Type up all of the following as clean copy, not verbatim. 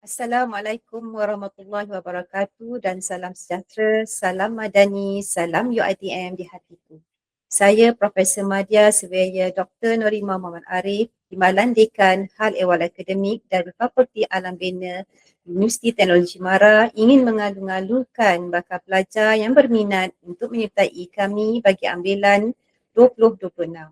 Assalamualaikum warahmatullahi wabarakatuh dan salam sejahtera, salam madani, salam UiTM di hatiku. Saya Profesor Madya Surveyor Dr. Norimah Muhammad Arif, Timbalan Dekan Hal Ehwal Akademik dari Fakulti Alam Bina Universiti Teknologi Mara ingin mengalu-alukan bakal pelajar yang berminat untuk menyertai kami bagi ambilan 2026.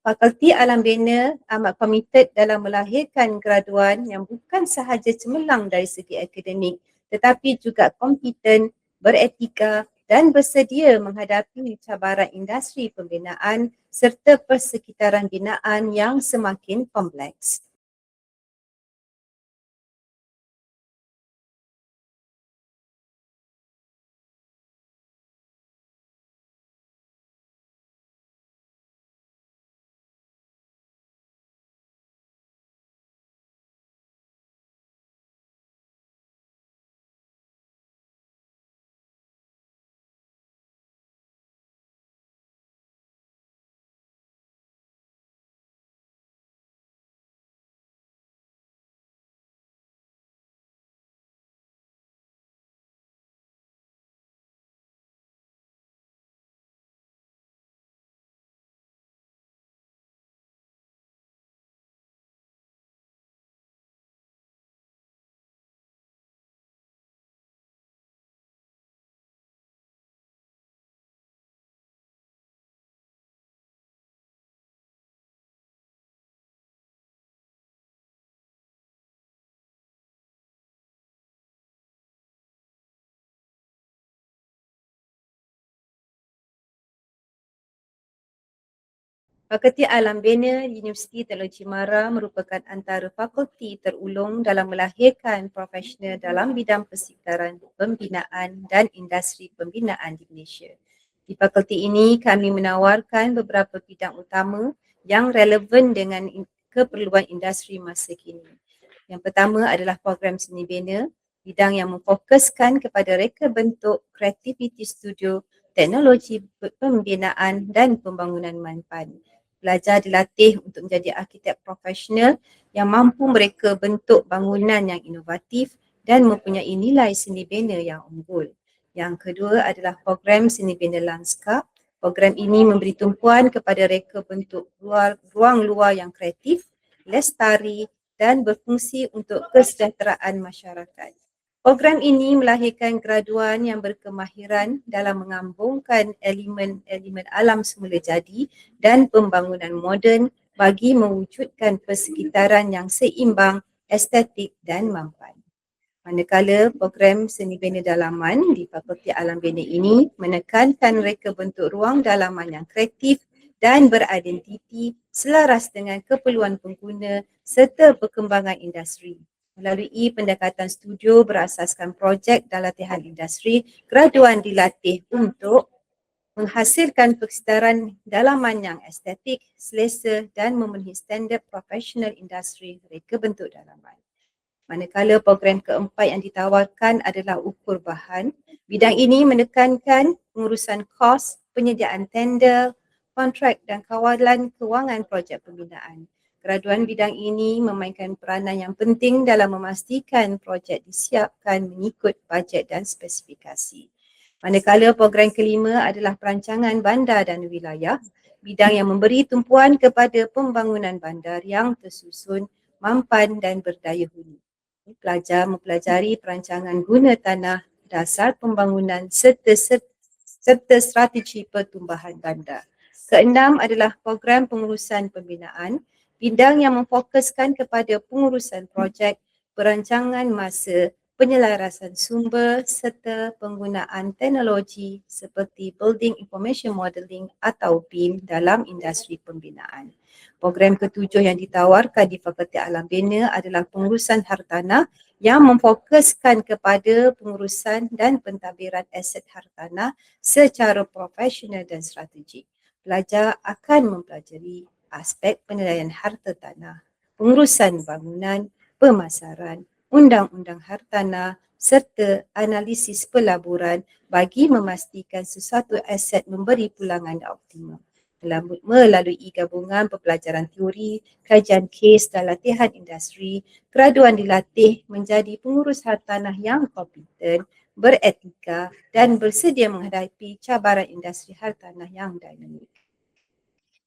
Fakulti Alam Bina amat komited dalam melahirkan graduan yang bukan sahaja cemerlang dari segi akademik tetapi juga kompeten, beretika dan bersedia menghadapi cabaran industri pembinaan serta persekitaran binaan yang semakin kompleks. Fakulti Alam Bina Universiti Teknologi Mara merupakan antara fakulti terulung dalam melahirkan profesional dalam bidang persekitaran pembinaan dan industri pembinaan di Malaysia. Di fakulti ini kami menawarkan beberapa bidang utama yang relevan dengan keperluan industri masa kini. Yang pertama adalah program seni bina, bidang yang memfokuskan kepada reka bentuk, kreativiti studio, teknologi pembinaan dan pembangunan manfaat. Pelajar dilatih untuk menjadi arkitek profesional yang mampu mereka bentuk bangunan yang inovatif dan mempunyai nilai seni bina yang unggul. Yang kedua adalah program seni bina lanskap. Program ini memberi tumpuan kepada reka bentuk ruang luar yang kreatif, lestari dan berfungsi untuk kesejahteraan masyarakat. Program ini melahirkan graduan yang berkemahiran dalam mengambungkan elemen-elemen alam semula jadi dan pembangunan moden bagi mewujudkan persekitaran yang seimbang, estetik dan mampan. Manakala program seni bina dalaman di Fakulti Alam Bina ini menekankan reka bentuk ruang dalaman yang kreatif dan beridentiti selaras dengan keperluan pengguna serta perkembangan industri. Melalui pendekatan studio berasaskan projek dan latihan industri, graduan dilatih untuk menghasilkan persekitaran dalaman yang estetik, selesa dan memenuhi standard profesional industri reka bentuk dalaman. Manakala program keempat yang ditawarkan adalah ukur bahan, bidang ini menekankan pengurusan kos, penyediaan tender, kontrak dan kawalan kewangan projek pembinaan. Graduan bidang ini memainkan peranan yang penting dalam memastikan projek disiapkan mengikut bajet dan spesifikasi. Manakala program kelima adalah perancangan bandar dan wilayah, bidang yang memberi tumpuan kepada pembangunan bandar yang tersusun, mampan dan berdaya huni. Pelajar mempelajari perancangan guna tanah, dasar pembangunan serta strategi pertumbuhan bandar. Keenam adalah program pengurusan pembinaan, bidang yang memfokuskan kepada pengurusan projek, perancangan masa, penyelarasan sumber serta penggunaan teknologi seperti Building Information Modeling atau BIM dalam industri pembinaan. Program ketujuh yang ditawarkan di Fakulti Alam Bina adalah pengurusan hartanah yang memfokuskan kepada pengurusan dan pentadbiran aset hartanah secara profesional dan strategik. Pelajar akan mempelajari aspek penilaian harta tanah, pengurusan bangunan, pemasaran, undang-undang hartanah serta analisis pelaburan bagi memastikan sesuatu aset memberi pulangan optimum. melalui gabungan pembelajaran teori, kajian kes dan latihan industri. Graduan dilatih menjadi pengurus hartanah yang kompeten, beretika dan bersedia menghadapi cabaran industri hartanah yang dinamik.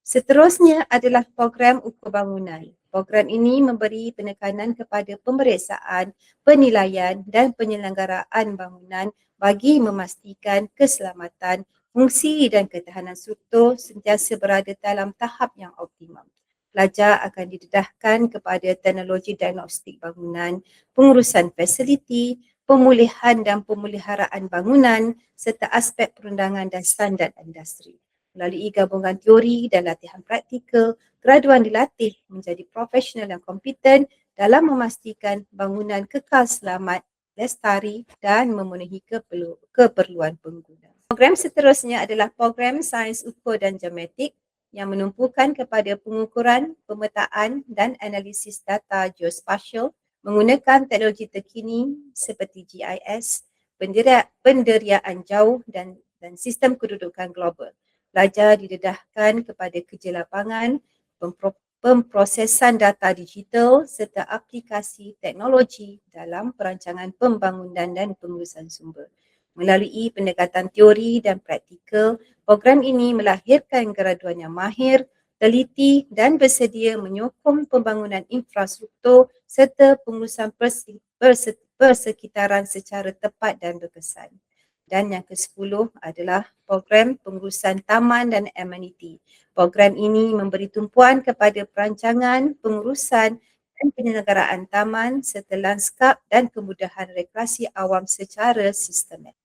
Seterusnya adalah program ukur bangunan. Program ini memberi penekanan kepada pemeriksaan, penilaian dan penyelenggaraan bangunan bagi memastikan keselamatan, fungsi dan ketahanan struktur sentiasa berada dalam tahap yang optimum. Pelajar akan didedahkan kepada teknologi diagnostik bangunan, pengurusan fasiliti, pemulihan dan pemeliharaan bangunan serta aspek perundangan dan standard industri. Melalui gabungan teori dan latihan praktikal, graduan dilatih menjadi profesional yang kompeten dalam memastikan bangunan kekal selamat, lestari dan memenuhi keperluan pengguna. Program seterusnya adalah program Sains Ukur dan Geometrik yang menumpukan kepada pengukuran, pemetaan dan analisis data geospasial menggunakan teknologi terkini seperti GIS, penderiaan jauh dan sistem kedudukan global. Pelajar didedahkan kepada kerja lapangan, pemprosesan data digital serta aplikasi teknologi dalam perancangan pembangunan dan pengurusan sumber. Melalui pendekatan teori dan praktikal, program ini melahirkan graduan yang mahir, teliti dan bersedia menyokong pembangunan infrastruktur serta pengurusan persekitaran secara tepat dan berkesan. Dan yang ke-10 adalah program pengurusan taman dan ameniti. Program ini memberi tumpuan kepada perancangan, pengurusan dan penyelenggaraan taman serta lanskap dan kemudahan rekreasi awam secara sistematik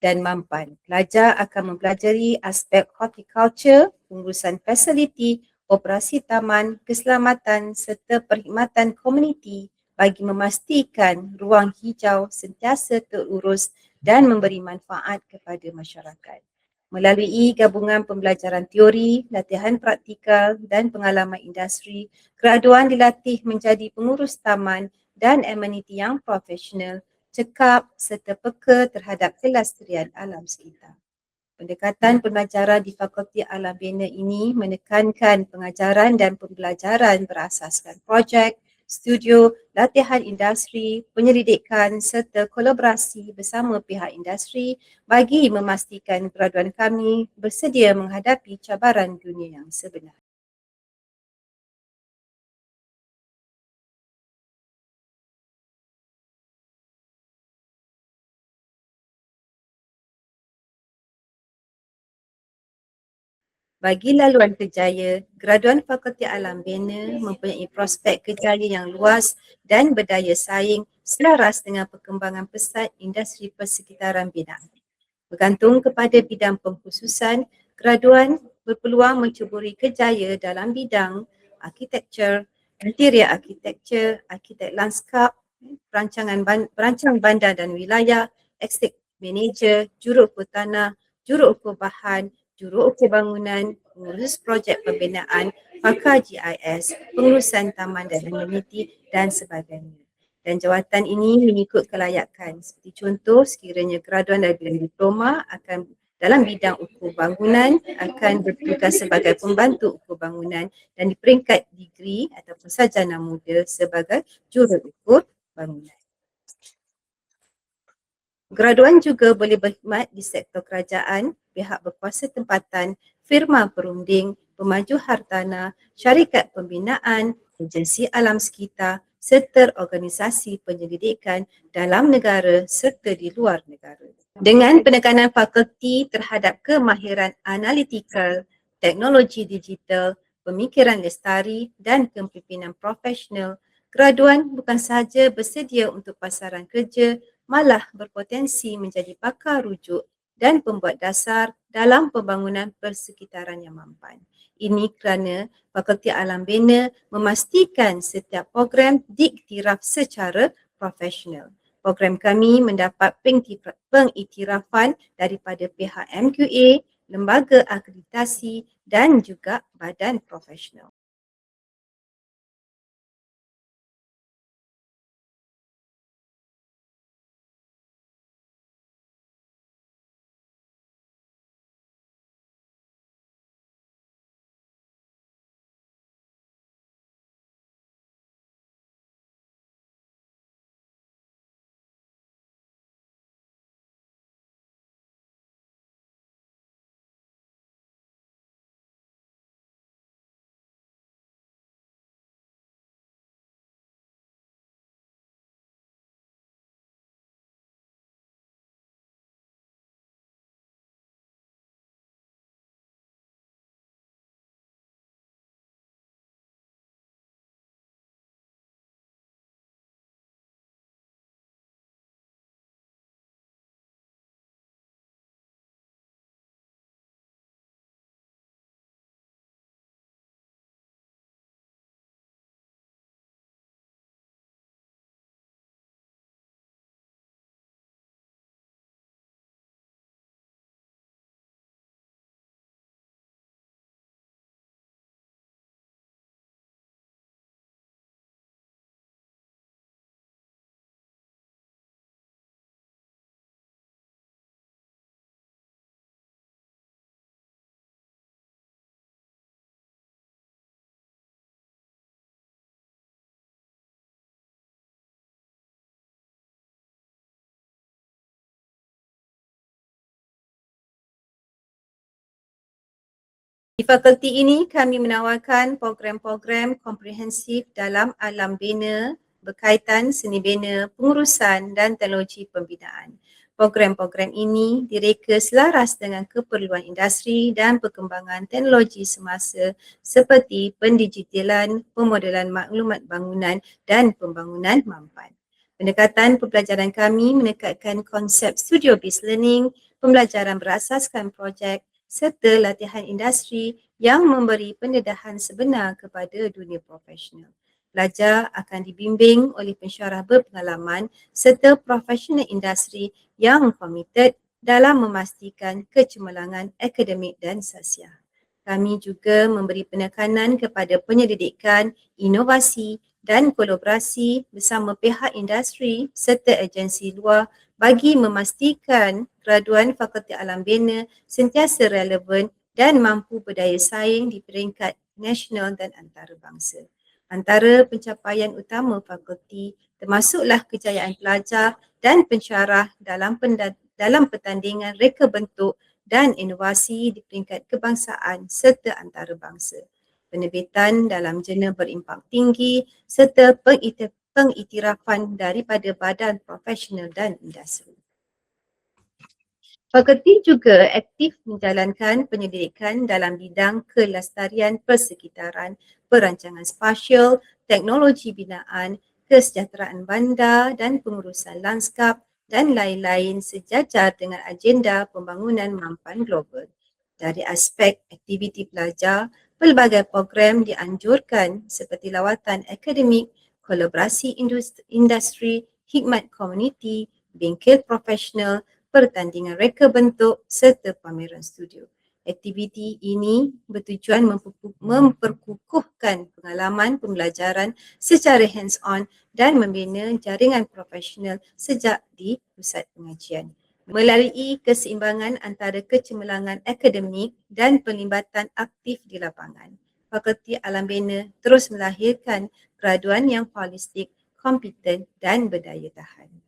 dan mampan. Pelajar akan mempelajari aspek horticulture, pengurusan fasiliti, operasi taman, keselamatan serta perkhidmatan komuniti bagi memastikan ruang hijau sentiasa terurus dan memberi manfaat kepada masyarakat. Melalui gabungan pembelajaran teori, latihan praktikal dan pengalaman industri, graduan dilatih menjadi pengurus taman dan ameniti yang profesional, cekap serta peka terhadap kelestarian alam sekitar. Pendekatan pembelajaran di Fakulti Alam Bina ini menekankan pengajaran dan pembelajaran berasaskan projek, studio, latihan industri, penyelidikan serta kolaborasi bersama pihak industri bagi memastikan graduan kami bersedia menghadapi cabaran dunia yang sebenar. Bagi laluan kerjaya, graduan Fakulti Alam Bina mempunyai prospek kerjaya yang luas dan berdaya saing selaras dengan perkembangan pesat industri persekitaran binaan. Bergantung kepada bidang pengkhususan, graduan berpeluang mencuburi kerjaya dalam bidang arkitektur, interior arkitektur, arkitek lanskap, perancang bandar dan wilayah, estate manager, juruukur tanah, juruukur bahan, juruukur bangunan, pengurus projek pembinaan, pakar GIS, pengurusan taman dan ameniti dan sebagainya. Dan jawatan ini mengikut kelayakan. Seperti contoh, sekiranya graduan dari bidang diploma akan dalam bidang ukur bangunan akan bertugas sebagai pembantu ukur bangunan dan di peringkat degree ataupun sarjana muda sebagai juruukur bangunan. Graduan juga boleh berkhidmat di sektor kerajaan, pihak berkuasa tempatan, firma perunding, pemaju hartanah, syarikat pembinaan, agensi alam sekitar serta organisasi penyelidikan dalam negara serta di luar negara. Dengan penekanan fakulti terhadap kemahiran analitikal, teknologi digital, pemikiran lestari dan kepimpinan profesional, graduan bukan sahaja bersedia untuk pasaran kerja, malah berpotensi menjadi pakar rujuk dan pembuat dasar dalam pembangunan persekitaran yang mampan. Ini kerana Fakulti Alam Bina memastikan setiap program diiktiraf secara profesional. Program kami mendapat pengiktirafan daripada pihak MQA, lembaga akreditasi dan juga badan profesional. Di fakulti ini kami menawarkan program-program komprehensif dalam alam bina berkaitan seni bina, pengurusan dan teknologi pembinaan. Program-program ini direka selaras dengan keperluan industri dan perkembangan teknologi semasa seperti pendigitalan, pemodelan maklumat bangunan dan pembangunan mampan. Pendekatan pembelajaran kami menekatkan konsep studio-based learning, pembelajaran berasaskan projek serta latihan industri yang memberi pendedahan sebenar kepada dunia profesional. Pelajar akan dibimbing oleh pensyarah berpengalaman serta profesional industri yang komited dalam memastikan kecemerlangan akademik dan sosial. Kami juga memberi penekanan kepada penyelidikan, inovasi dan kolaborasi bersama pihak industri serta agensi luar bagi memastikan graduan Fakulti Alam Bina sentiasa relevan dan mampu berdaya saing di peringkat nasional dan antarabangsa. Antara pencapaian utama fakulti termasuklah kejayaan pelajar dan pensyarah dalam pertandingan reka bentuk dan inovasi di peringkat kebangsaan serta antarabangsa. Penerbitan dalam jurnal berimpak tinggi serta pengiktirafan daripada badan profesional dan industri. Fakulti juga aktif menjalankan penyelidikan dalam bidang kelestarian persekitaran, perancangan spasial, teknologi binaan, kesejahteraan bandar dan pengurusan lanskap dan lain-lain sejajar dengan agenda pembangunan mampan global. Dari aspek aktiviti pelajar, pelbagai program dianjurkan seperti lawatan akademik, kolaborasi industri, khidmat komuniti, bengkel profesional, pertandingan reka bentuk serta pameran studio. Aktiviti ini bertujuan memperkukuhkan pengalaman pembelajaran secara hands-on dan membina jaringan profesional sejak di pusat pengajian. Melalui keseimbangan antara kecemerlangan akademik dan pelibatan aktif di lapangan, Fakulti Alam Bina terus melahirkan graduan yang holistik, kompeten dan berdaya tahan.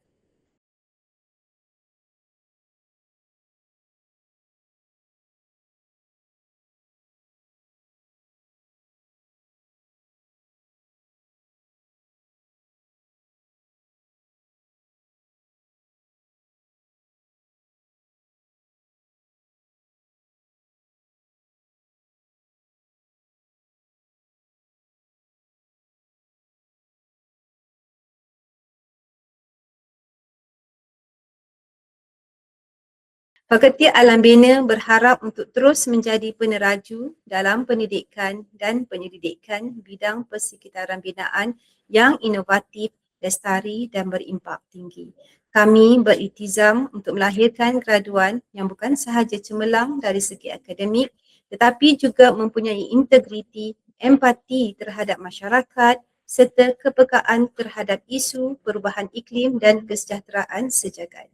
Fakulti Alam Bina berharap untuk terus menjadi peneraju dalam pendidikan dan penyelidikan bidang persekitaran binaan yang inovatif, lestari dan berimpak tinggi. Kami beriltizam untuk melahirkan graduan yang bukan sahaja cemerlang dari segi akademik tetapi juga mempunyai integriti, empati terhadap masyarakat serta kepekaan terhadap isu perubahan iklim dan kesejahteraan sejagat.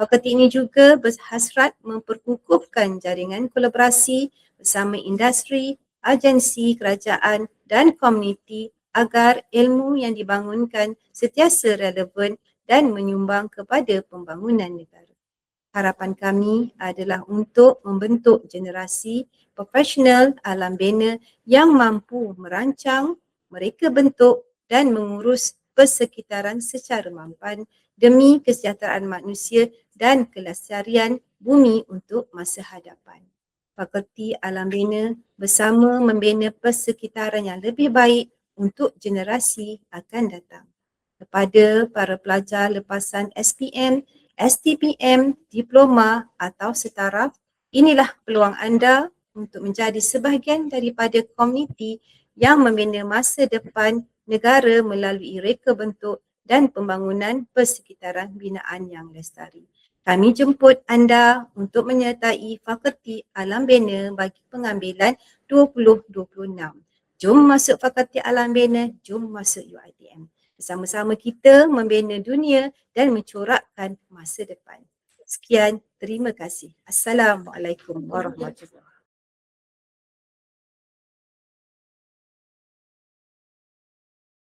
Fakulti ini juga berhasrat memperkukuhkan jaringan kolaborasi bersama industri, agensi kerajaan dan komuniti agar ilmu yang dibangunkan sentiasa relevan dan menyumbang kepada pembangunan negara. Harapan kami adalah untuk membentuk generasi profesional alam bina yang mampu merancang, mereka bentuk dan mengurus persekitaran secara mampan demi kesejahteraan manusia dan kelestarian bumi untuk masa hadapan. Fakulti Alam Bina bersama membina persekitaran yang lebih baik untuk generasi akan datang. Kepada para pelajar lepasan SPM, STPM, diploma atau setaraf, inilah peluang anda untuk menjadi sebahagian daripada komuniti yang membina masa depan negara melalui reka bentuk dan pembangunan persekitaran binaan yang lestari. Kami jemput anda untuk menyertai Fakulti Alam Bina bagi pengambilan 2026. Jom masuk Fakulti Alam Bina, jom masuk UiTM. Bersama-sama kita membina dunia dan mencorakkan masa depan. Sekian, terima kasih. Assalamualaikum warahmatullahi wabarakatuh.